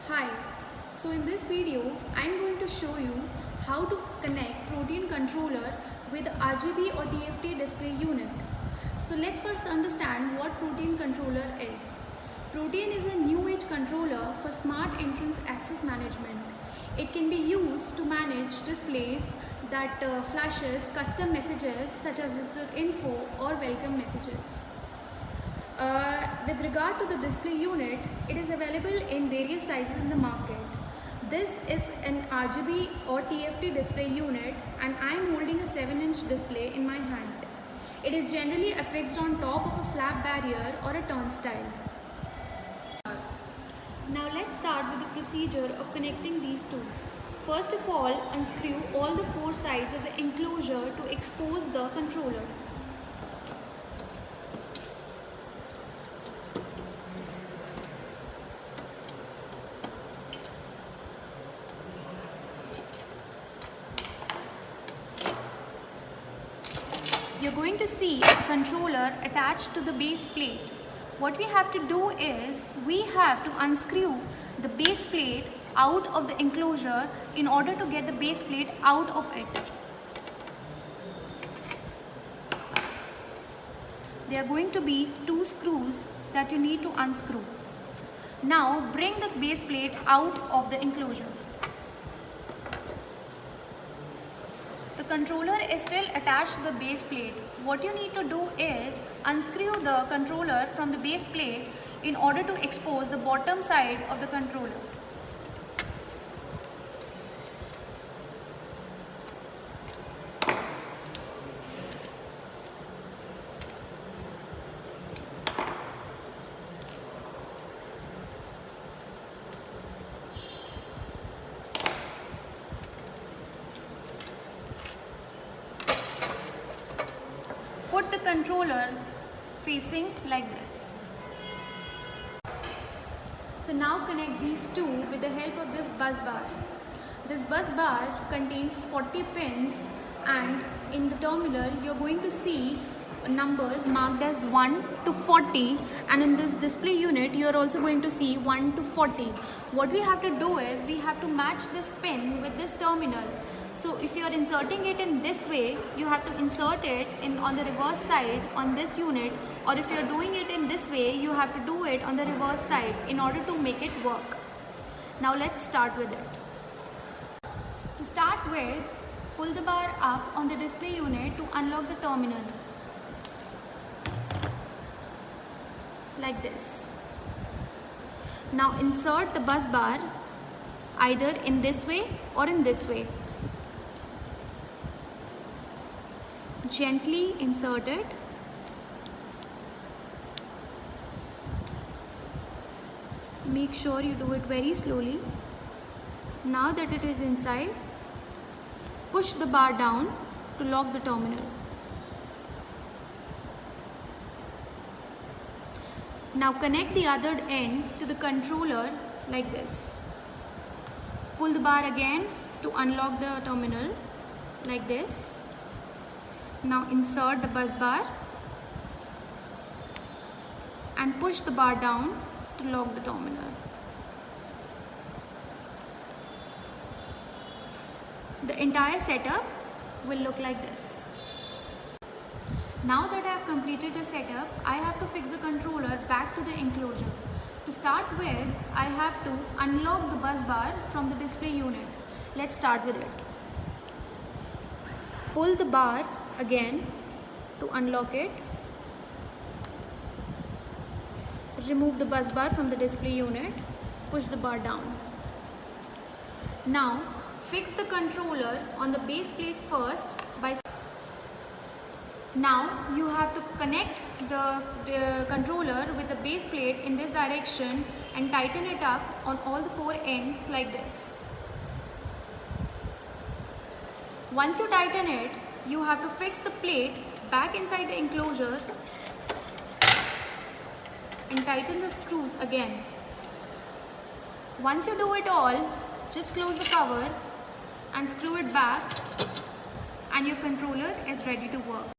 Hi, so in this video I am going to show you how to connect Protean controller with RGB or TFT display unit. So let's first understand what Protean controller is. Protean is a new age controller for smart entrance access management. It can be used to manage displays that flashes custom messages such as visitor info or welcome messages. With regard to the display unit, it is available in various sizes in the market. This is an RGB or TFT display unit and I am holding a 7-inch display in my hand. It is generally affixed on top of a flap barrier or a turnstile. Now let's start with the procedure of connecting these two. First of all, unscrew all the 4 sides of the enclosure to expose the controller. You're going to see a controller attached to the base plate. What we have to do is we have to unscrew the base plate out of the enclosure in order to get the base plate out of it. There are going to be 2 screws that you need to unscrew. Now bring the base plate out of the enclosure. The controller is still attached to the base plate. What you need to do is unscrew the controller from the base plate in order to expose the bottom side of the controller. Put the controller facing like this. So now connect these two with the help of this bus bar. This bus bar contains 40 pins and in the terminal you're going to see numbers marked as 1 to 40, and in this display unit you're also going to see 1 to 40. What we have to do is we have to match this pin with this terminal. So if you are inserting it in this way, you have to insert it on the reverse side on this unit, or if you are doing it in this way, you have to do it on the reverse side in order to make it work. Now let's start with it. To start with, pull the bar up on the display unit to unlock the terminal. Like this. Now insert the bus bar either in this way or in this way. Gently insert it. Make sure you do it very slowly. Now that it is inside, push the bar down to lock the terminal. Now connect the other end to the controller like this. Pull the bar again to unlock the terminal like this. Now insert the bus bar and push the bar down to lock the terminal. The entire setup will look like this. Now that I have completed the setup, I have to fix the controller back to the enclosure. To start with, I have to unlock the bus bar from the display unit. Let's start with it. Pull the bar again to unlock it. Remove the bus bar from the display unit. Push the bar down. Now fix the controller on the base plate first by. Now you have to connect the controller with the base plate in this direction and tighten it up on all the 4 ends like this. Once you tighten it, you have to fix the plate back inside the enclosure and tighten the screws again. Once you do it all, just close the cover and screw it back and your controller is ready to work.